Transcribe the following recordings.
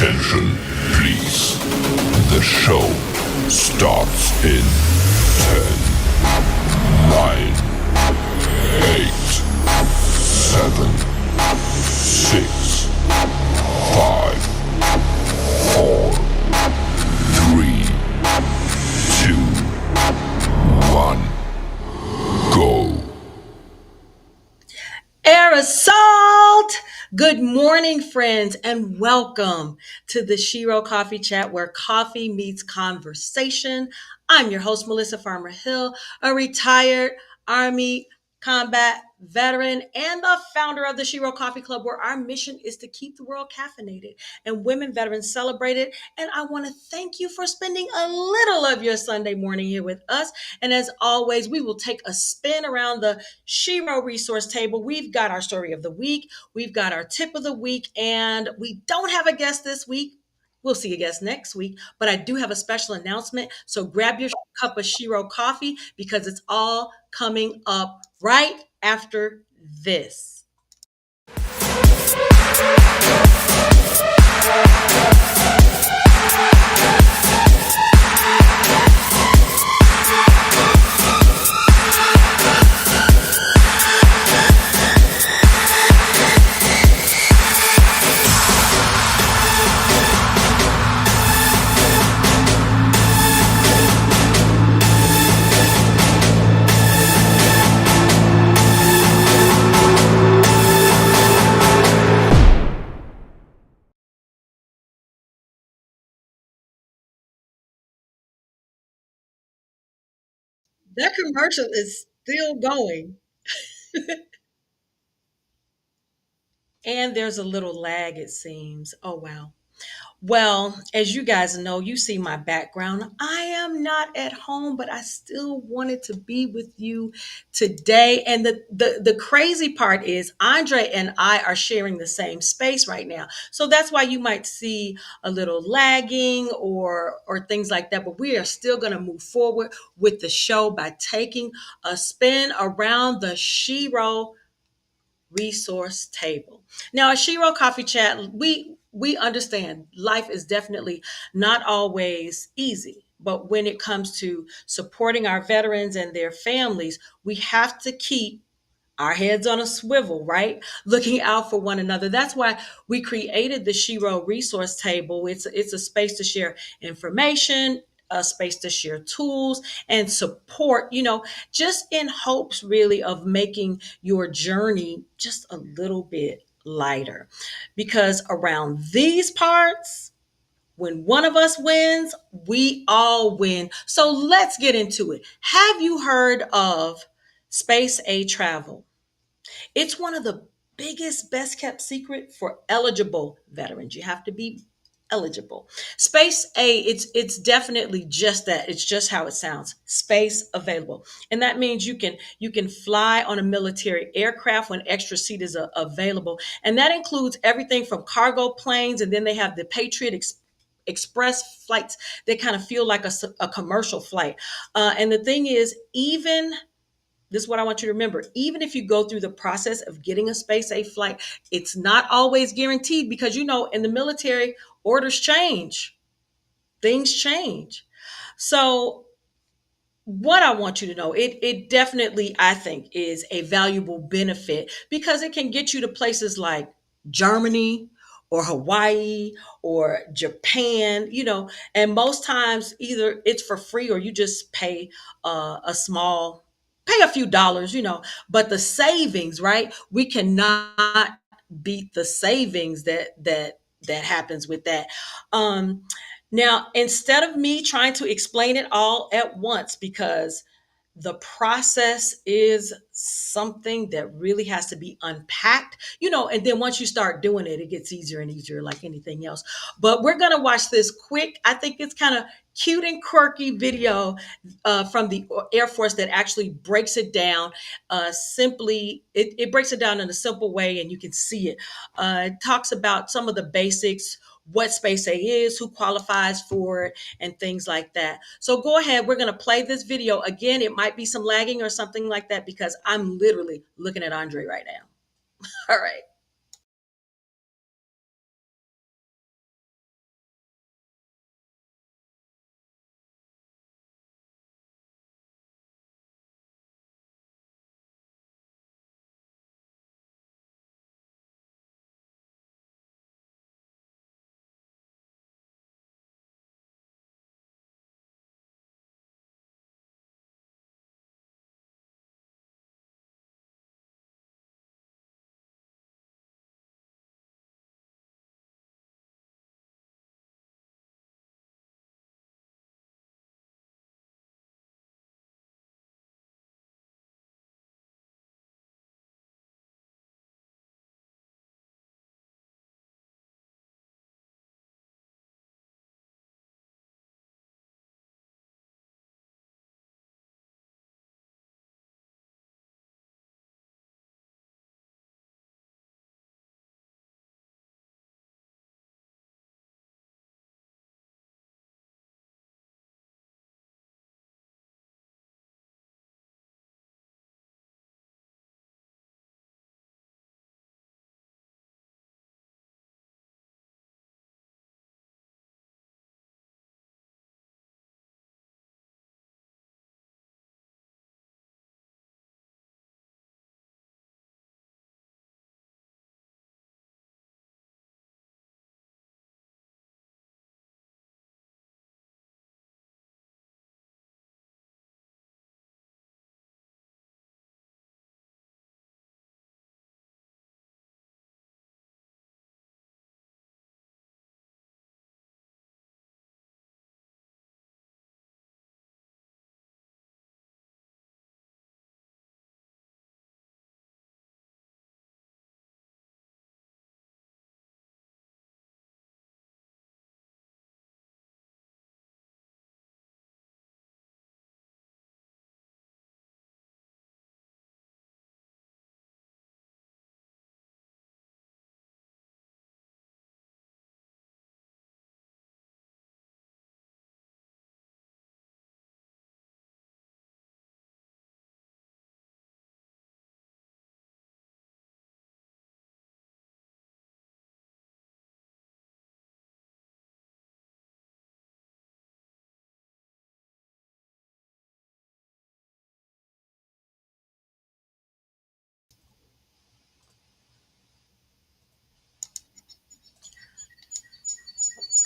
Attention, please. The show starts in 10, 9, 8, 7, 6, 5, 4, 3, 2, 1, go. Aerosol! Good morning, friends, and welcome to the Shero Coffee Chat where coffee meets conversation. I'm your host, Melissa Farmer Hill, a retired Army combat veteran and the founder of the Shero Coffee Club, where our mission is to keep the world caffeinated and women veterans celebrated. And I want to thank you for spending a little of your Sunday morning here with us. And as always, we will take a spin around the Shero resource table. We've got our story of the week, we've got our tip of the week, and we don't have a guest this week. We'll see you guys next week, but I do have a special announcement. So grab your cup of Shero coffee because it's all coming up right after this. That commercial is still going. And there's a little lag, it seems. Oh, wow. Well, as you guys know, you see my background. I am not at home, but I still wanted to be with you today. And the crazy part is Andre and I are sharing the same space right now. So that's why you might see a little lagging or things like that. But we are still going to move forward with the show by taking a spin around the Shero resource table. Now, at Shero Coffee Chat, we understand life is definitely not always easy. But when it comes to supporting our veterans and their families, we have to keep our heads on a swivel, right? Looking out for one another. That's why we created the Shero resource table. It's a space to share information, a space to share tools and support, just in hopes really of making your journey just a little bit lighter. Because around these parts, when one of us wins, we all win. So let's get into it. Have you heard of Space A Travel? It's one of the biggest, best kept secret for eligible veterans. You have to be eligible. Space A, it's definitely just that. It's just how it sounds. Space available. And that means you can fly on a military aircraft when extra seat is available. And that includes everything from cargo planes, and then they have the Patriot Express flights. They kind of feel like a commercial flight. And the thing is, even this is what I want you to remember. Even if you go through the process of getting a space A flight, it's not always guaranteed because, in the military, orders change, things change. So, what I want you to know, it definitely, I think, is a valuable benefit because it can get you to places like Germany or Hawaii or Japan, and most times either it's for free or you just pay pay a few dollars, but the savings, right? We cannot beat the savings that happens with that. Um, Now, instead of me trying to explain it all at once, because the process is something that really has to be unpacked, and then once you start doing it, it gets easier and easier, like anything else. But we're going to watch this quick, I think it's kind of cute and quirky video from the Air Force that actually breaks it down. It breaks it down in a simple way, and you can see it. It talks about some of the basics, what Space A is, who qualifies for it, and things like that. So go ahead. We're going to play this video. Again, it might be some lagging or something like that because I'm literally looking at Andre right now. All right.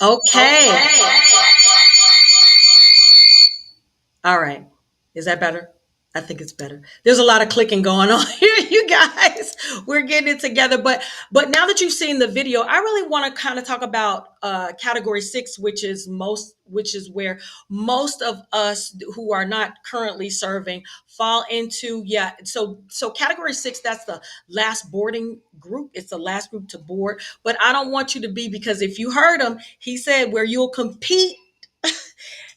Okay. All right. Is that better? I think it's better. There's a lot of clicking going on here, you guys. We're getting it together. But now that you've seen the video, I really want to kind of talk about category 6, which is where most of us who are not currently serving fall into. Yeah. So category 6, that's the last boarding group. It's the last group to board. But I don't want you to be, because if you heard him, he said where you'll compete,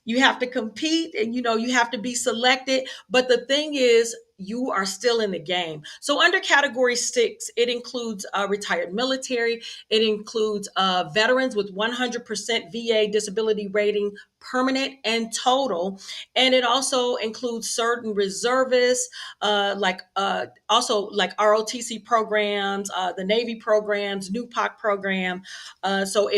you have to compete, and you have to be selected. But the thing is, you are still in the game. So under category 6, it includes retired military. It includes veterans with 100% VA disability rating, permanent and total. And it also includes certain reservists, also like ROTC programs, the Navy programs, new POC program. So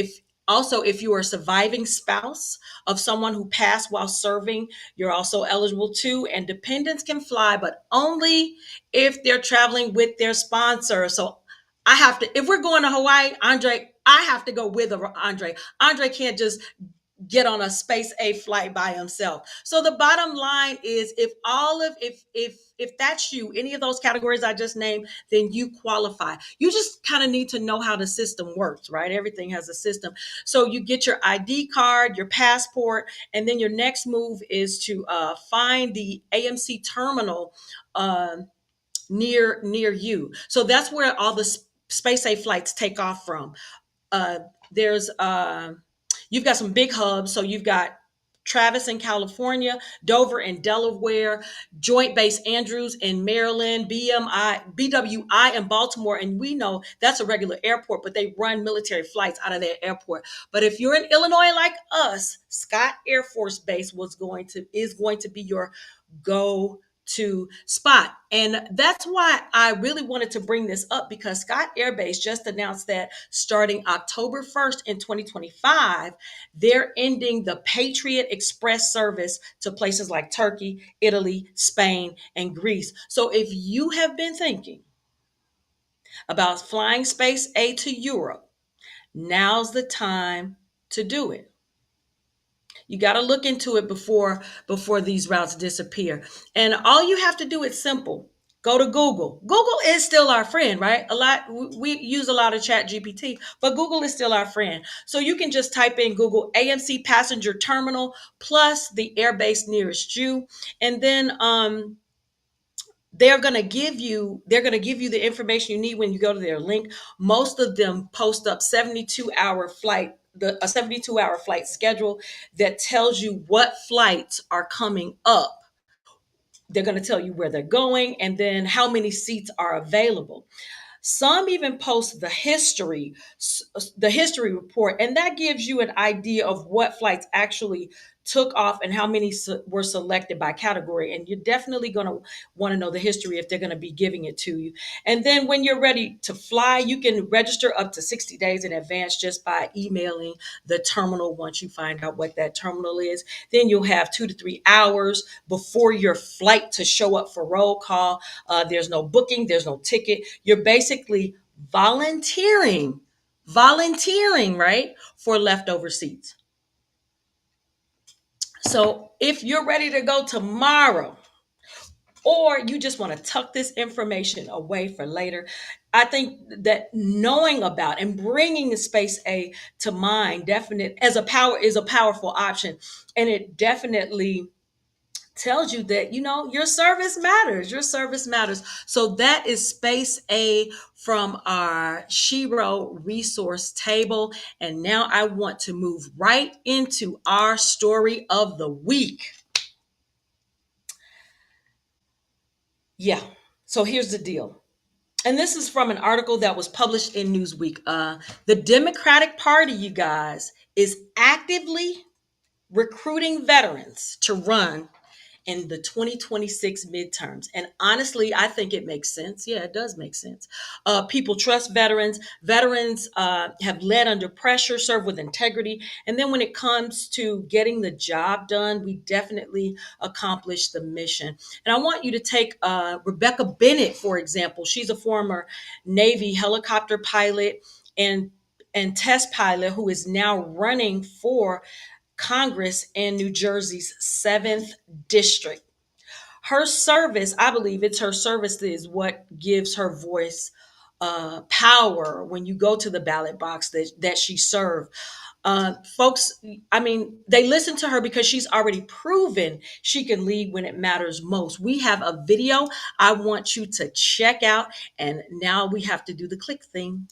if you are a surviving spouse of someone who passed while serving, you're also eligible too. And dependents can fly, but only if they're traveling with their sponsor. So I have to, if we're going to Hawaii, Andre, I have to go with Andre. Andre can't just get on a space A flight by himself. So the bottom line is, if that's you, any of those categories I just named, then you qualify. You just kind of need to know how the system works, right? Everything has a system. So you get your ID card, your passport, and then your next move is to find the AMC terminal uh, near you. So that's where all the space A flights take off from. There's You've got some big hubs. So you've got Travis in California, Dover in Delaware, Joint Base Andrews in Maryland, BWI in Baltimore. And we know that's a regular airport, but they run military flights out of that airport. But if you're in Illinois like us, Scott Air Force Base is going to be your go to spot. And that's why I really wanted to bring this up, because Scott Air Base just announced that starting October 1st in 2025, they're ending the Patriot Express service to places like Turkey, Italy, Spain, and Greece. So if you have been thinking about flying Space A to Europe, now's the time to do it. You got to look into it before these routes disappear. And all you have to do is simple. Go to Google. Google is still our friend, right? We use a lot of Chat GPT, but Google is still our friend. So you can just type in Google AMC passenger terminal plus the airbase nearest you, and then they're going to give you the information you need when you go to their link. Most of them post up 72-hour flight a 72-hour flight schedule that tells you what flights are coming up. They're going to tell you where they're going and then how many seats are available. Some even post the history report, and that gives you an idea of what flights actually took off and how many were selected by category. And you're definitely going to want to know the history if they're going to be giving it to you. And then when you're ready to fly, you can register up to 60 days in advance just by emailing the terminal. Once you find out what that terminal is, then you'll have 2 to 3 hours before your flight to show up for roll call. There's no booking, there's no ticket. You're basically volunteering, right, for leftover seats. So if you're ready to go tomorrow, or you just want to tuck this information away for later, I think that knowing about and bringing the space A to mind definite as a power is a powerful option. And it definitely tells you that your service matters. So that is space A from our Shero resource table. And now I want to move right into our story of the week. Yeah, so here's the deal, and this is from an article that was published in Newsweek. The Democratic Party, you guys, is actively recruiting veterans to run in the 2026 midterms. And honestly, I think it makes sense. Yeah, it does make sense. People trust veterans. Veterans have led under pressure, serve with integrity. And then when it comes to getting the job done, we definitely accomplish the mission. And I want you to take Rebecca Bennett, for example. She's a former Navy helicopter pilot. And and test pilot who is now running for Congress in New Jersey's 7th district. Her service, I believe it's her service that is what gives her voice power when you go to the ballot box that she served. Folks, I mean, they listen to her because she's already proven she can lead when it matters most. We have a video I want you to check out, and now we have to do the click thing.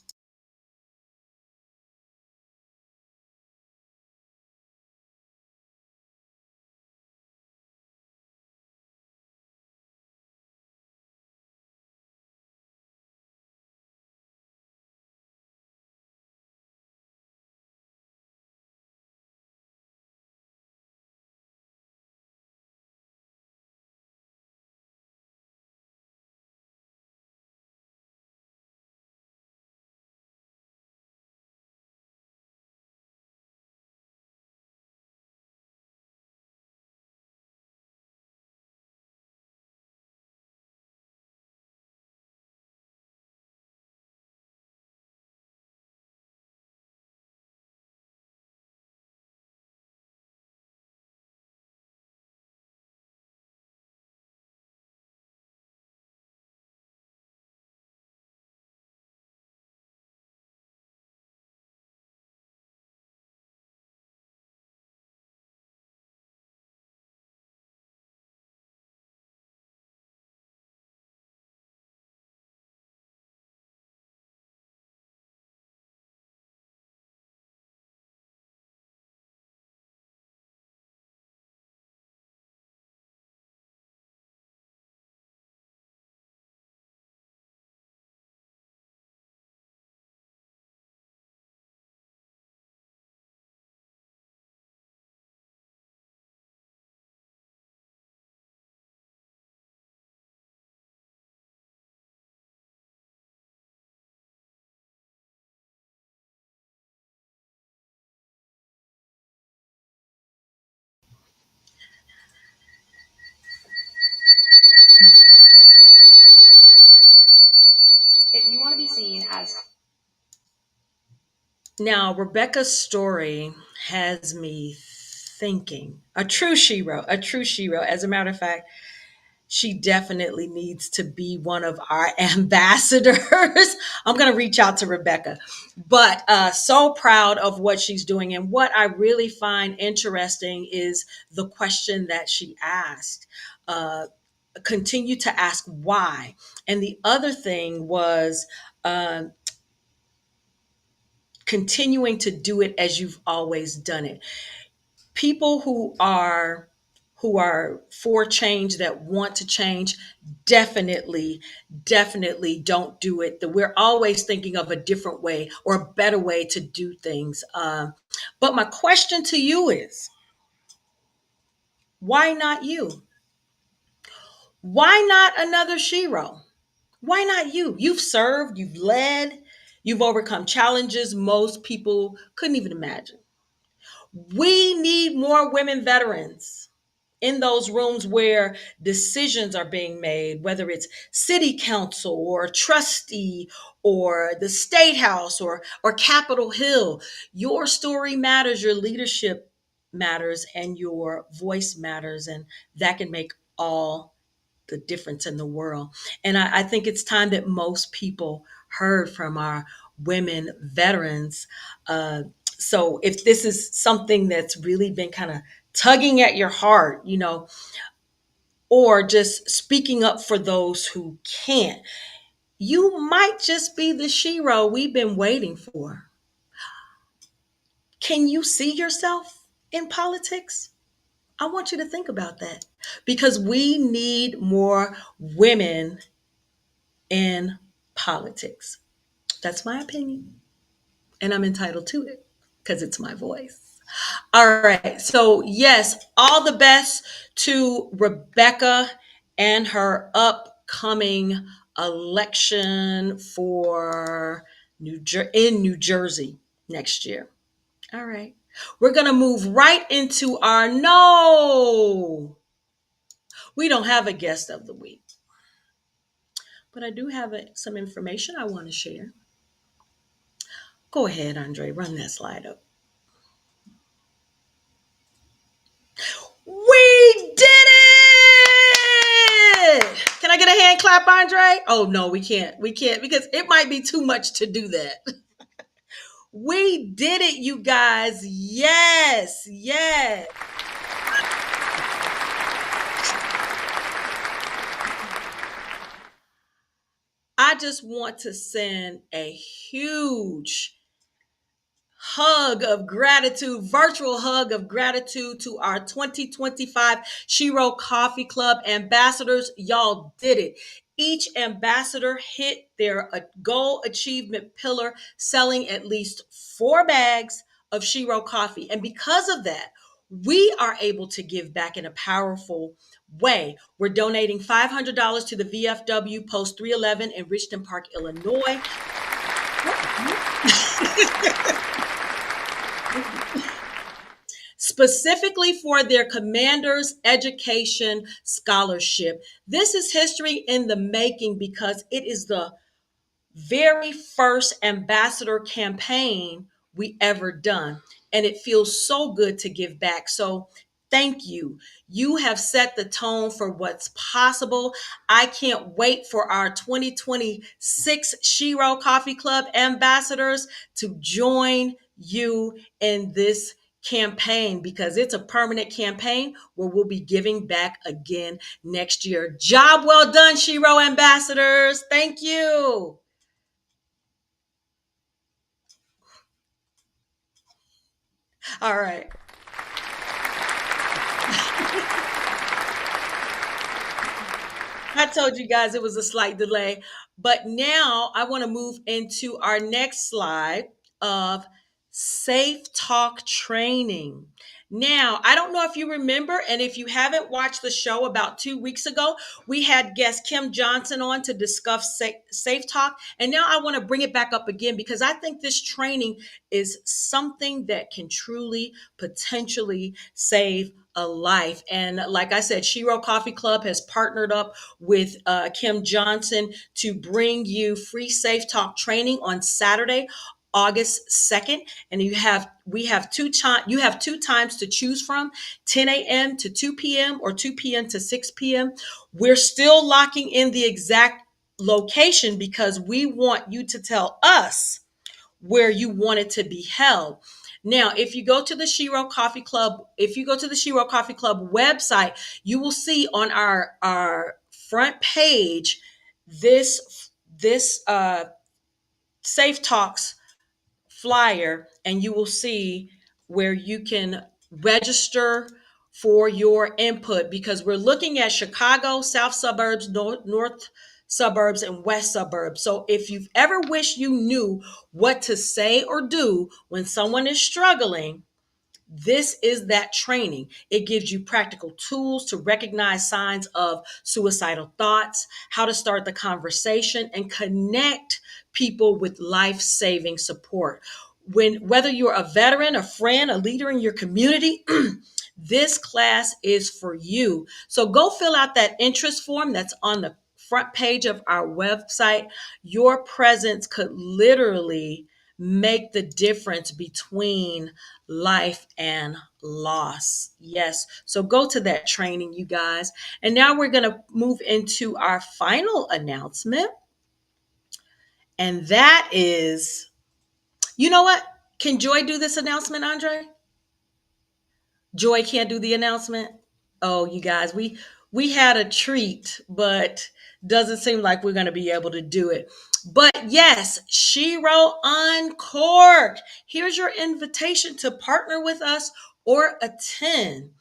If you want to be seen as Now, Rebecca's story has me thinking. A true Shero, a true Shero. As a matter of fact, she definitely needs to be one of our ambassadors. I'm going to reach out to Rebecca, but so proud of what she's doing. And what I really find interesting is the question that she asked. Continue to ask why. And the other thing was uh, continuing to do it as you've always done it. People who are for change, that want to change, definitely don't do it. That we're always thinking of a different way or a better way to do things. But my question to you is, why not you? Why not another Shero? Why not you? You've served, you've led, you've overcome challenges most people couldn't even imagine. We need more women veterans in those rooms where decisions are being made, whether it's city council or trustee or the state house or Capitol Hill. Your story matters, your leadership matters, and your voice matters. And that can make all the difference in the world. And I think it's time that most people heard from our women veterans. So if this is something that's really been kind of tugging at your heart, or just speaking up for those who can't, you might just be the Shero we've been waiting for. Can you see yourself in politics? I want you to think about that because we need more women in politics. That's my opinion, and I'm entitled to it because it's my voice. All right. So, yes, all the best to Rebecca and her upcoming election for in New Jersey next year. All right. We're going to move right into our no. We don't have a guest of the week, but I do have some information I want to share. Go ahead, Andre, run that slide up. We did it! Can I get a hand clap, Andre? Oh no, we can't. We can't because it might be too much to do that. We did it, you guys. Yes, yes. I just want to send a huge hug of gratitude, virtual hug of gratitude to our 2025 Shero Coffee Club ambassadors. Y'all did it. Each ambassador hit their goal achievement pillar, selling at least 4 bags of Shero coffee. And because of that, we are able to give back in a powerful way. We're donating $500 to the VFW Post 311 in Richton Park, Illinois. Specifically for their commander's education scholarship. This is history in the making because it is the very first ambassador campaign we ever done. And it feels so good to give back. So thank you. You have set the tone for what's possible. I can't wait for our 2026 Shero Coffee Club ambassadors to join you in this campaign because it's a permanent campaign where we'll be giving back again next year. Job well done, Shero ambassadors. Thank you. All right. I told you guys it was a slight delay, but now I want to move into our next slide of Safe Talk training. Now, I don't know if you remember, and if you haven't watched the show about 2 weeks ago, we had guest Kim Johnson on to discuss Safe Talk. And now I want to bring it back up again because I think this training is something that can truly, potentially save a life. And like I said, Shero Coffee Club has partnered up with Kim Johnson to bring you free Safe Talk training on Saturday, August 2nd. And we have you have two times to choose from, 10 a.m. to 2 p.m. or 2 p.m. to 6 p.m. We're still locking in the exact location because we want you to tell us where you want it to be held. Now, if you go to the Shero Coffee Club, if you go to the Shero Coffee Club website, you will see on our front page this Safe Talks flyer, and you will see where you can register for your input because we're looking at Chicago, South suburbs, North suburbs, and West suburbs. So if you've ever wished you knew what to say or do when someone is struggling, this is that training. It gives you practical tools to recognize signs of suicidal thoughts, how to start the conversation, and connect people with life-saving support. Whether you're a veteran, a friend, a leader in your community, this class is for you. So go fill out that interest form that's on the front page of our website. Your presence could literally make the difference between life and loss. Yes. So go to that training, you guys. And now we're going to move into our final announcement. And that is, you know what? Can Joy do this announcement, Andre? Joy can't do the announcement. Oh, you guys, we had a treat, but doesn't seem like we're going to be able to do it. But yes, Shero Uncork. Here's your invitation to partner with us or attend.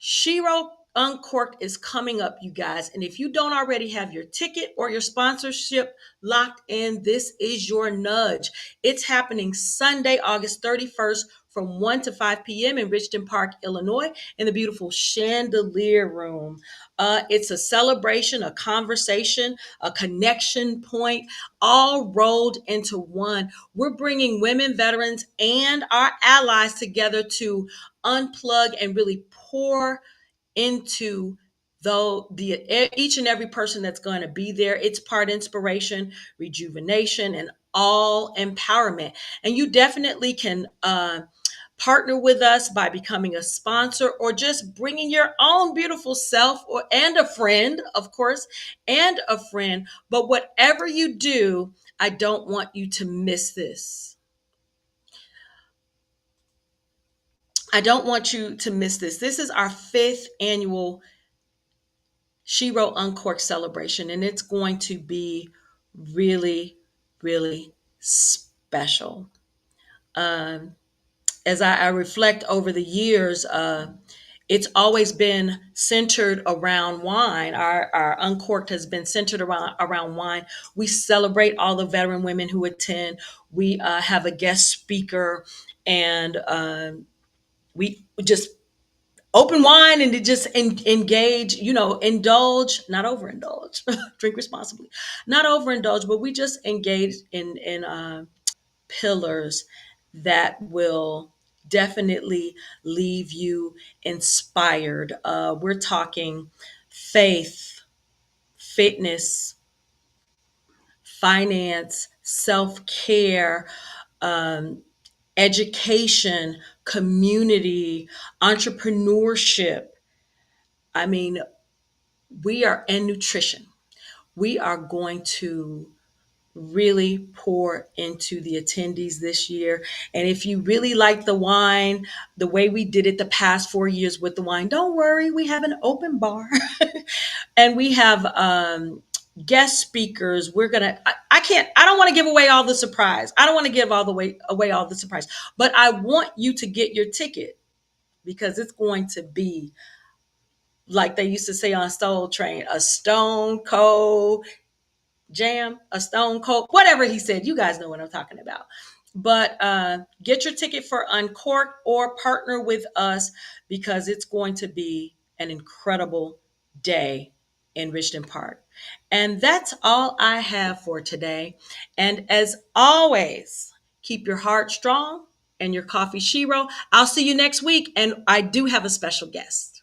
Shero Uncorked is coming up, you guys. And if you don't already have your ticket or your sponsorship locked in, this is your nudge. It's happening Sunday, August 31st from 1 to 5 p.m. in Richton Park, Illinois, in the beautiful Chandelier Room. It's a celebration, a conversation, a connection point, all rolled into one. We're bringing women, veterans, and our allies together to unplug and really pour into though each and every person that's going to be there, it's part inspiration, rejuvenation, and all empowerment. And you definitely can partner with us by becoming a sponsor or just bringing your own beautiful self, or and a friend, of course, and a friend. But whatever you do, I don't want you to miss this. I don't want you to miss this. This is our fifth annual Shero Uncork celebration, and it's going to be really, really special. Um, as I reflect over the years, it's always been centered around wine. Our Uncorked has been centered around wine. We celebrate all the veteran women who attend. We have a guest speaker, and we just open wine and to just engage, indulge, not overindulge, drink responsibly, not overindulge, but we just engage in pillars that will definitely leave you inspired. We're talking faith, fitness, finance, self-care, um, education, community, entrepreneurship. I mean, we are in nutrition. We are going to really pour into the attendees this year. And if you really like the wine, the way we did it the past 4 years with the wine, don't worry, we have an open bar and we have guest speakers. We're gonna. I can't. I don't want to give away all the surprise. I don't want to give all the way away all the surprise. But I want you to get your ticket because it's going to be like they used to say on Soul Train, a stone cold jam, a stone cold, whatever he said. You guys know what I'm talking about. But get your ticket for Uncork or partner with us because it's going to be an incredible day in Richmond Park. And that's all I have for today. And as always, keep your heart strong and your coffee Shero. I'll see you next week. And I do have a special guest.